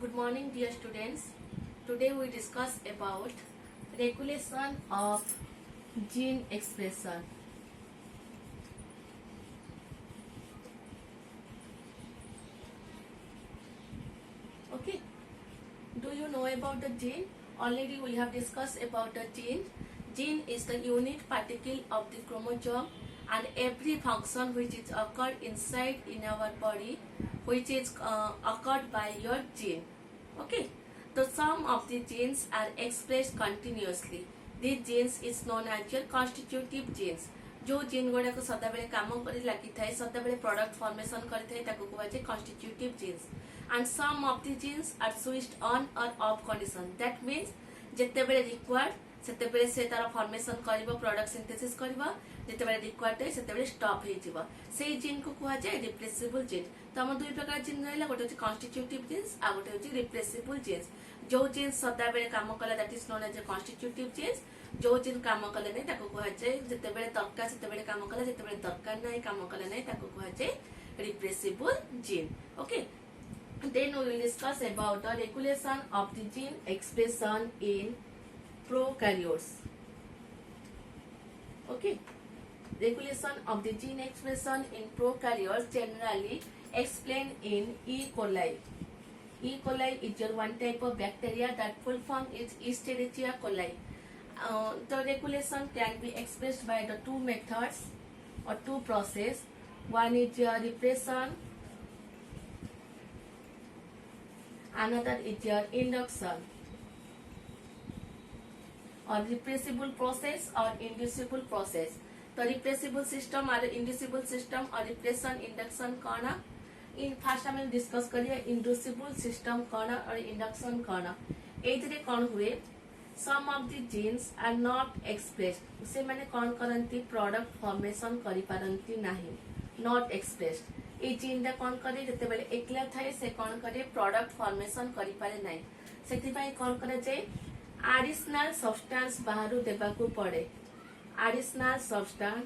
Good morning, dear students. Today we discuss about regulation of gene expression. Okay. Do you know about the gene? Already we have discussed about the gene. Gene is the unit particle of the chromosome, and every function which is occurred inside in our body, which is occurred by your gene. Okay. The sum of the genes are expressed continuously. These genes is known as your constitutive genes. जो gene गुड़ाक सदाबले काम कर लगी थाए सदाबले product formation करथाए ताको कुहाजे constitutive genes. And some of the genes are switched on or off condition. That means जेतेबेले required सेतेबेले से तार फॉर्मेशन करिवो प्रोडक्ट सिंथेसिस करिवो जेतेबेले रिक्वायर्ड है सेतेबेले स्टॉप हे जिवो सेही जीन को कुहाजे रिप्लेसेबल जीन. तो हम दुई प्रकार जीन रहला गोटे होची constitutive genes आ गोटे होची replaceable genes. जो जीन सदाबेले काम कला that is known as a constitutive genes. जो जीन काम कले नै ताको कुहाजे जेतेबेले दरकार सेतेबेले काम कला जेतेबेले दरकार नै काम कले नै ताको कुहाजे replaceable gene. Okay. Then we will discuss about the regulation of the gene expression in prokaryotes. Okay. Regulation of the gene expression in prokaryotes generally explained in E. coli. E. coli is your one type of bacteria that full form is Escherichia coli. The regulation can be expressed by the two methods or two process. One is your repression, another is your induction. Or repressible process or inducible process. The repressible system or inducible system or repression induction कौन in first हम discuss करिए inducible system कौन और induction कौन एइतरे कौन हुए some of the genes are not expressed से माने कौन करंती प्रोडक्ट फॉर्मेशन करि पारंती नाही not expressed ए जीन दा कौन करे जते बेले एकला थाए से कौन करे प्रोडक्ट फॉर्मेशन करि पारे नाही सेति पई कौन करे जे एडिशनल सब्सटेंस बाहरु देबाकू पड़े एडिशनल सब्सटेंस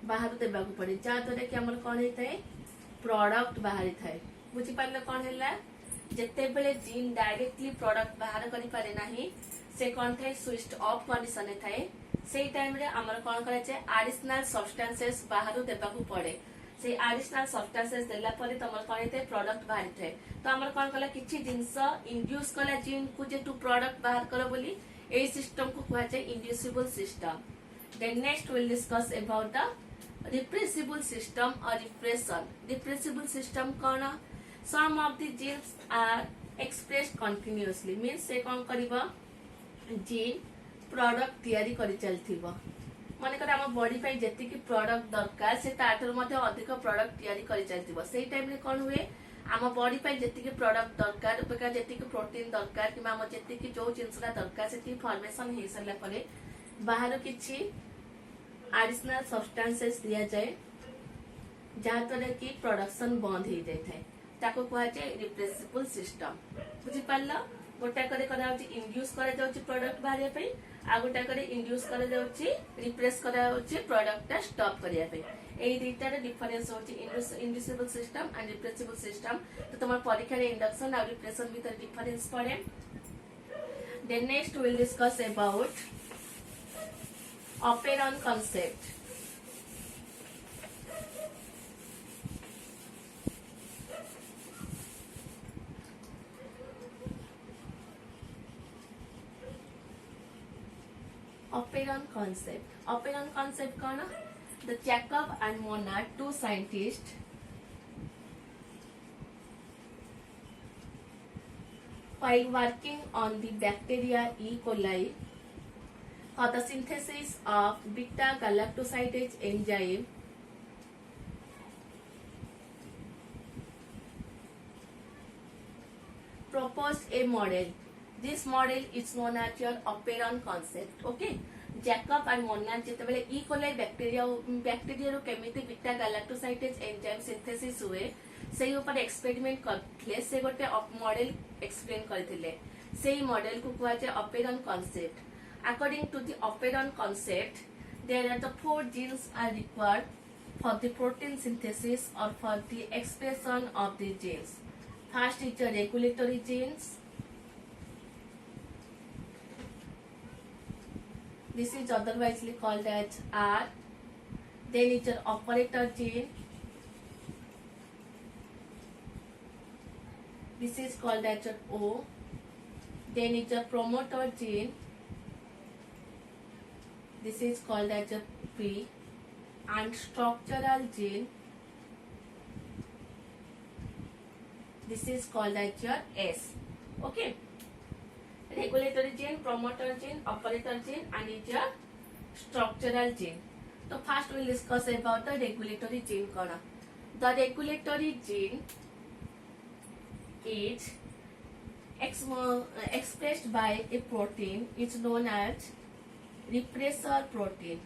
बाहरु देबाकू पड़े जा द्वारा कि हमर कौन हेतै प्रोडक्ट बाहरी थाए बुझी पारले कौन हैला जेते बेले जीन डायरेक्टली प्रोडक्ट बाहर करि पारे नाही से कौन थाए स्विच्ड ऑफ कंडीशन थाए सेही टाइम रे हमर कौन करे जे एडिशनल सब्सटेंसेस बाहरु देबाकू पड़े से एडिशनल सब्सटेंसेस देला परे तमर कौन हेतै प्रोडक्ट बाहरी थाए तो हमर कौन कला किछि जिंस इंड्यूस कला जीन को जे टू प्रोडक्ट बाहर करो बोली ए सिस्टम को कहै छै inducible system. Then next will discuss about the repressible system or repression. Repressible system कौन some of the genes are expressed continuously means से कौन करिबा जीन प्रोडक्ट तयारी करि चलथिबो माने कर हम बॉडी पे जेति की प्रोडक्ट दरकार से ताटर मध्ये अधिक प्रोडक्ट तयारी करि चलथिबो सेही टाइम रे कौन हुए हम बॉडी पे जेति की प्रोडक्ट दरकार उपका जेति की प्रोटीन दरकार कि हम जेति की जो जिंसला दरकार से फॉर्मेशन हे सरला परे बाहर किछि एडिशनल सब्सटेंसेस दिया जाए जहाँ द्वारा कि प्रोडक्शन बंद हो जाए थाए ताको कहा जाए रिप्रेसिबल सिस्टम. बुझी पारला गोटा करे करा होची इंड्यूस करा जाउची प्रोडक्ट बाहरिया पे आ गोटा करे इंड्यूस करा जाउची रिप्रेस करा होची प्रोडक्ट टा स्टॉप करिया पे एई दुईटा रे डिफरेंस होची inducible system and repressible system. तो तमर परीक्षा रे इंडक्शन और रिप्रेशन भीतर डिफरेंस पड़े. Then next will discuss about operon concept. Operon concept. Operon concept कौन the Jacob and Monod, two scientists, while working on the bacteria E. coli for the synthesis of beta galactosidase enzyme proposed a model. This model is known as your operon concept. Okay. Jacob and Monod जेतेबेले E. coli bacteria रो केमिति beta galactosidase enzyme synthesis हुए सेही ऊपर experiment करथले से गोटे model explain करथिले सेही मॉडल को कहै छै operon concept. According to the operon concept, there are the 4 genes are required for the protein synthesis or for the expression of the genes. First is the regulatory genes. This is otherwise called as R. Then is your operator gene. This is called as your O. Then is your promoter gene. This is called as your P. And structural gene. This is called as your S. Okay. Regulatory gene, promoter gene, operator gene, and is your structural gene. So first we will discuss about the regulatory gene. The regulatory gene is expressed by a protein. It's known as repressor protein,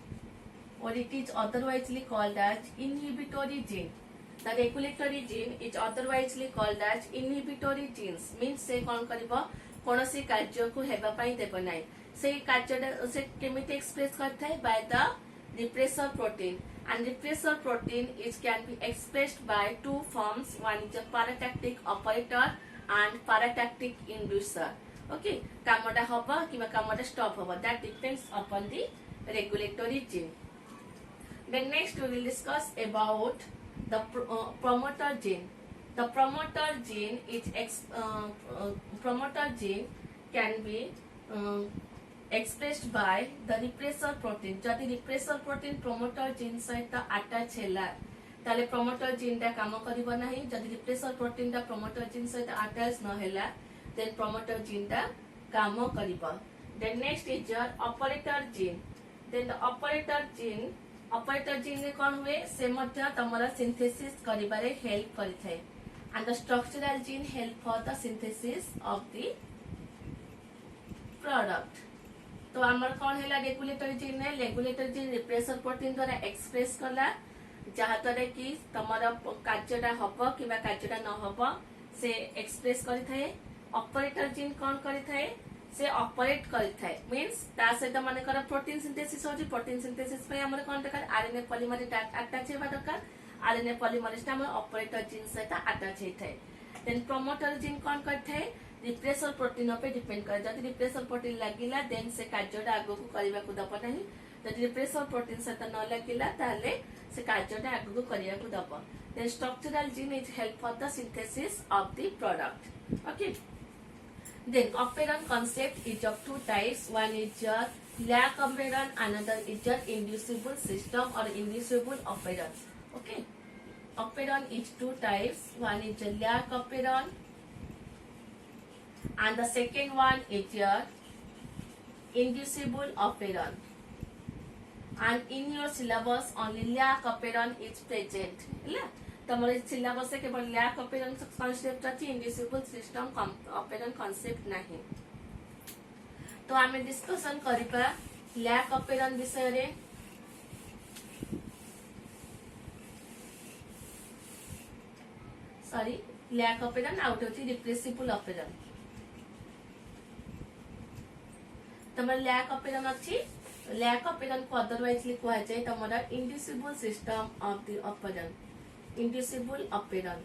or it is otherwise called as inhibitory gene. The regulatory gene is otherwise called as inhibitory genes. Means से कौन करिबो कोनोसी कार्य को हेबा पाई देबो नाही. से कार्य से केमिति एक्सप्रेस करता है by the repressor protein, and repressor protein is can be expressed by two forms. One is a paratactic operator and paratactic inducer. Okay, कामटा हबो किबा कामटा स्टॉप हबो, that depends upon the regulatory gene. Then next we will discuss about the promoter gene. The promoter gene is promoter gene can be expressed by the repressor protein. जदि repressor protein promoter gene सहित attach ହେଲା ताले promoter gene टा काम करिबो नाही. जदि repressor protein टा promoter gene सहित attach न ହେଲା then promoter gene टा काम करिबो. Then next is your operator gene. Then the operator gene रे कौन हुए से मध्य तमरा सिंथेसिस करिबारे हेल्प करिथाय, and the structural gene help for the synthesis of the product. तो हमर कौन हैला रेगुलेटरी जीन ने रेगुलेटरी जीन रिप्रेसर प्रोटीन द्वारा एक्सप्रेस करला जहा तरे कि तमरा कार्यटा हबो किबा कार्यटा न हबो से एक्सप्रेस करिथाय. ऑपरेटर जीन कौन करिथाय से ऑपरेट करिथाय. मींस ता सहित माने कर प्रोटीन सिंथेसिस होची. प्रोटीन सिंथेसिस पे हमर कोन दरकार आरएनए पॉलीमरेज अटैच हेबा दरकार. आरएनए पॉलीमरेज ता हमर ऑपरेटर जीन सहित अटैच हेथाय. देन प्रोमोटर जीन कौन करथाय रिप्रेसर प्रोटीन पे डिपेंड करे. जदि रिप्रेसर प्रोटीन लागिला देन से कार्यटा आगो को करिबा को दब नाही. जदि रिप्रेसर प्रोटीन सहित न लागिला ताले से कार्यटा आगो को करिया को दब. Then structural gene is help for the synthesis of the product. Okay. Then operon concept is of two types. One is your lac operon, another is your inducible system or inducible operon. Okay, operon is two types. One is your lac operon, and the second one is your inducible operon. And in your syllabus only lac operon is present. तमरे syllabus केवल lac operon concept अछि, inducible system operation concept नाही. तो आमे discussion करिबा lack operon विषय रे. Sorry lac operon out होची रिप्रेसिबल ऑपरेशन. तमरे लैक ऑपरेशन अछि. लैक ऑपरेशन को अदरवाइजली कहै छै तमरा inducible system of the operon, inducible operon.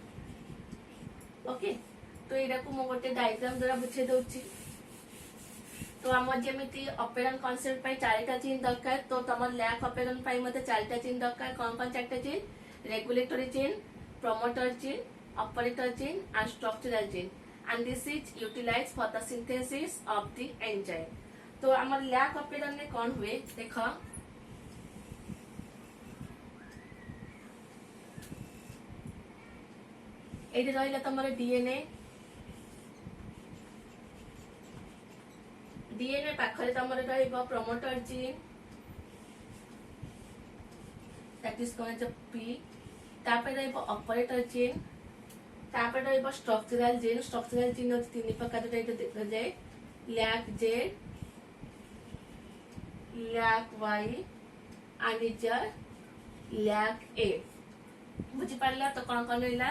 Okay, तो एरा को मो गोटे डायग्राम द्वारा बुझे दउची. तो हमर जेमिति ऑपरेशन कांसेप्ट पय चारिटा चीन दरकार. तो तमर लैक ऑपरेशन पय मते चारिटा चीन दरकार. कोन कोन चारिटा चीन? रेगुलेटरी चीन, promoter gene, operator gene and structural gene. And this is utilised for the synthesis of the enzyme. तो हमर लैक ऑपरेशन में कोन हुए देखो. एडी रहिला तमर डीएनए. डीएनए पाखरे तमर रहइबो promoter gene, that is called as P. तापर रहइबो ऑपरेटर जीन. तापर रहइबो स्ट्रक्चरल जीन. स्ट्रक्चरल जीन होत तीन प्रकार रे देखा जाए. Lac Z, lac Y and is lac A. बुझी पारला. तो कोन कोन रहइला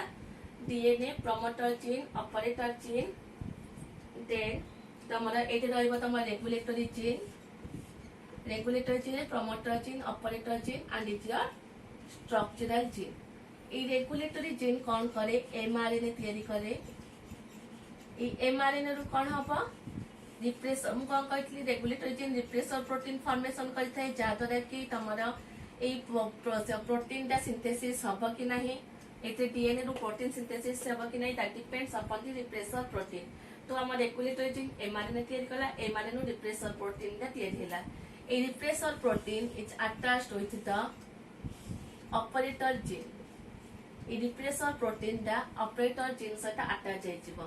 DNA, promoter gene, operator gene. Then तमरा एटे रहइबो तमरा regulatory gene, promoter gene, operator gene and is structural gene. ए रेगुलेटरी जीन कोन करे एमआरएनए तयारी करे. एमआरएनए रु कौन हम रिप्रेस मु कौन कहती regulatory gene repressor protein formation करता है जहाद्वारा कि तुम प्रोटीन टा सिंथेसिस हम कि नहीं एते डीएनए रु प्रोटीन सिंथेसिस हम कि नहीं that depends upon the repressor protein. तो हम रेगुलेटरी जीन एमआरएनए तैयारी कला एमआरएनए रु रिप्रेसर प्रोटीन टा तैयारी हैला। ए repressor protein is attached with the operator gene. A repressor protein टा ऑपरेटर जीन सहित अटैच होइजिवो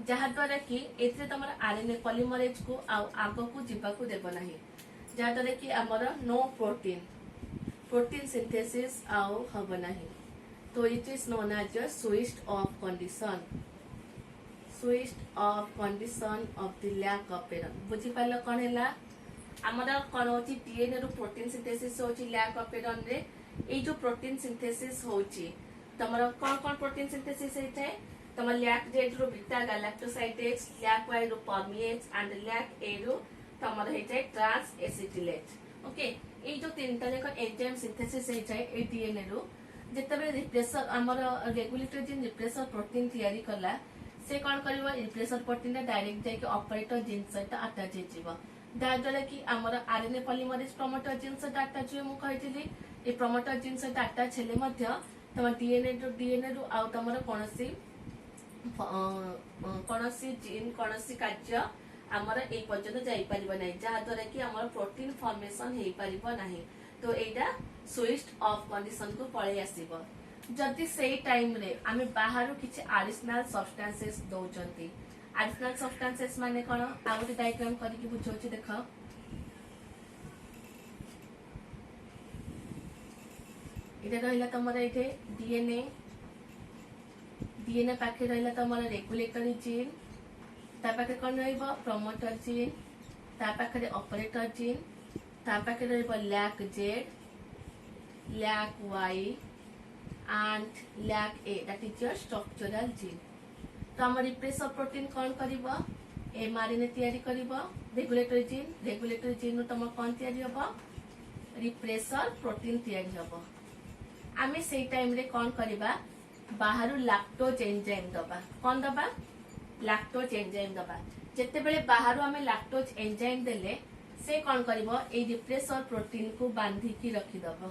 जहाद्वारा कि एथे तुम आरएनए पॉलीमरेज को आग को जीवाकू देव ना जहाद्वारा कि आमर नो प्रोटीन सिंथेसिस आउ हम ना। तो it is known as a switched off condition of the lac operon. बुझी पाल कौन है आमर कौन हो डीएनए रु प्रोटीन सिंथेसिस होची लैक ऑफ पेरन रे। ए जो प्रोटीन सिंथेसिस होची तमर कौन कौन प्रोटीन सिंथेसिस होता है तुम लैक जेड रु बीटा गैलेक्टोसाइडेज लैक वाई रु परमिएज एंड लैक ए रु तुम होता है ट्रांस एसिटिलेट। ओके ये जो तीन टा जाक एंजाइम सिंथेसिस होता है ए डीएनए रु जेतेबेले रिप्रेसर आमर रेगुलेटरी जीन रिप्रेसर प्रोटीन तैयारी कला से कौन करबो रिप्रेसर प्रोटीन डायरेक्ट जाके ऑपरेटर जीन सहित अटैच होइजिवो जहाद्वारा कि आमर आरएनए पॉलीमरेज प्रमोटर जीन सहित अटैच हुए मु कहितली ए प्रमोटर जीन सहित अटैच हेले मध्य तुम डीएनए रु आ तुम कौनसी जीन कौनसी कार्य आमर ए पर्यंत जाई परिबो नै जहाद्वारा कि आमर प्रोटीन फॉर्मेशन हेई परिबो नाही। तो एटा स्विच्ड ऑफ कंडीशन को पळे आसीबो जदि सेई टाइम रे आमे बाहरु किछि एडिशनल सब्सटेंसेस दोचंती। एडिशनल सब्सटेंसेस माने कोन आ गोटे डायग्राम करिकि बुझौछि देखो इटा रहला तमरा इथे डीएनए पाखे रहला तमरा रेगुलेटरी जीन ता पाखे कोन रहइबो प्रमोटर जीन ता पाखे ऑपरेटर जीन ता पाखे रहइबो lac Z lac Y and lac A that is your structural gene. तो हम रिप्रेसर प्रोटीन कौन करिबो एमआरएनए तैयारी करिबो रेगुलेटरी जीन नु तुम कौन तैयारी हबो रिप्रेसर प्रोटीन तैयारी हबो। आमे सेई टाइम रे कौन करिबा बाहरु लैक्टोज एंजाइम दबा कौन दबा लैक्टोज एंजाइम दबा जेतेबेले बाहरु आमे लैक्टोज एंजाइम देले से कौन करिबो ए रिप्रेसर प्रोटीन को बांधी की रखि दबो।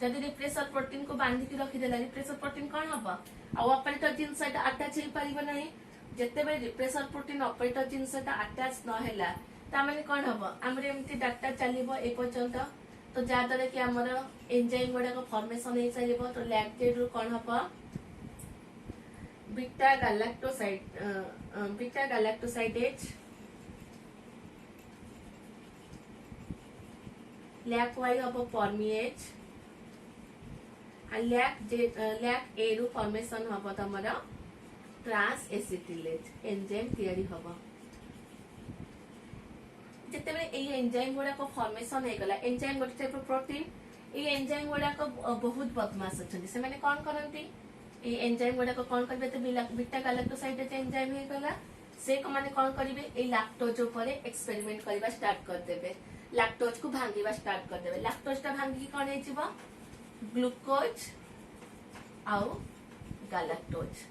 जदि रिप्रेसर प्रोटीन को बांधी की रखि देला रिप्रेसर प्रोटीन कौन हबो आ ऑपरेटर जीन सहित अटैच होई परिबो नाही जेतेबेले रिप्रेसर प्रोटीन ऑपरेटर जीन सहित अटैच न हैला ता माने कौन हबो हमरे एमती डाटा चलीबो ए पर्यंत। तो जहाद्वारा कि आमर एंजाइम गुड़ाक फॉर्मेशन हो सारिबो। तो लैक्टेड रु कौन हबो बीटा गैलेक्टोसाइडेज लैक वाई हबो परमिएज लैक ए रु फॉर्मेशन हबो तमरा ट्रांस एसिटिलेट एंजाइम तैयारी हबो। जेतेबेले ए एंजाइम गुड़ाक फॉर्मेशन हो गला एंजाइम गोटे टाइप प्रोटीन ए एंजाइम गुड़ाक बहुत बदमाश अछंती से माने कोन करंती ए एंजाइम गुड़ाक कोन करबे तो बीटा गैलेक्टोसाइडेज एंजाइम हो गला से को माने कोन करिवे ए लैक्टोज ऊपर एक्सपेरिमेंट करबा स्टार्ट कर देबे लैक्टोज को भांगीबा स्टार्ट कर देबे लैक्टोज ता भांगी कोन हे जिवो ग्लूकोज आउ गैलेक्टोज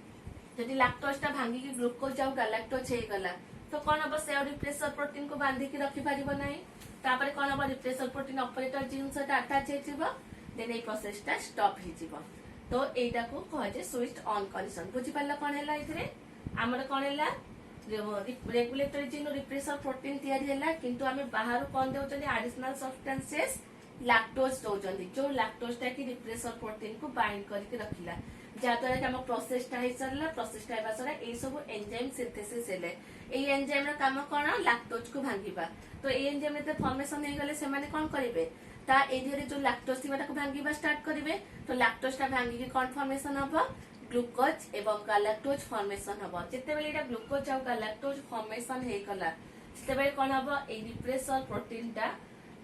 जदि लैक्टोज ता भांगी की ग्लूकोज आउ गैलेक्टोज हे गला तो कौन हम से रिप्रेसर प्रोटीन को बांधी की रखि पारिबो नाही तापर कौन हम रिप्रेसर प्रोटीन ऑपरेटर जीन सहित अटैच हेजिबो देन ए प्रोसेस ता स्टॉप हेजिबो। तो एटा को कह जे स्विच्ड ऑन कंडीशन बुझी पाला कोन हैला इथरे हमर कोन हैला रेगुलेटरी जीन रिप्रेसर प्रोटीन तैयारी हैला किंतु हमें बाहर कोन देउचनी एडिशनल सब्सटेंसेस लैक्टोज दोचंती जो लैक्टोज ता की रिप्रेसर प्रोटीन को बाइंड करके रखिला जहाद्वारा कि हम प्रोसेस टा हिसारला प्रोसेस टा बासरा ए सब एंजाइम सिंथेसिस हेले ए एंजाइम रा काम कोन लैक्टोज को भांगीबा। तो ए एंजाइम रे फॉर्मेशन हे गले से माने कोन करिवे ता एरिया रे जो लैक्टोज थिबा को भांगीबा स्टार्ट करिवे तो लैक्टोज टा भांगी के कोन फॉर्मेशन हबो ग्लूकोज एवं गैलेक्टोज फॉर्मेशन हबो। जेतेबेले एटा ग्लूकोज आ गैलेक्टोज फॉर्मेशन हे गला सेतेबेले कोन हबो ए रिप्रेसर प्रोटीन टा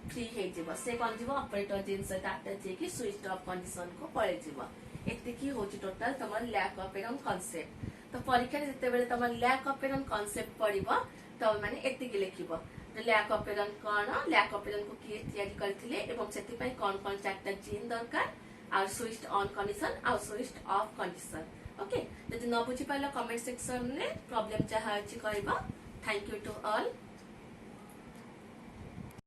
फ्री हे जिवो से कोन जिवो ऑपरेटर जीन से अटैच हे कि स्विच्ड ऑफ कंडीशन को पळे जिवो। एतिकी होची टोटल तमर लैक ऑफ पेरन कांसेप्ट। तो परीक्षा रे जेतेबेले तमर लैक ऑफ पेरन कांसेप्ट पढिबो तो माने एतिकी लिखिबो लैक ऑफ पेरन कोन लैक ऑफ पेरन को किए तैयारी करथिले एवं सेति पय कोन कोन चारटा जीन दरकार और स्विच्ड ऑन कंडीशन और स्विच्ड ऑफ कंडीशन। ओके जदि न बुझी पाइल कमेंट सेक्शन में प्रॉब्लम जहाँ अच्छी कहबा थैंक यू टू ऑल।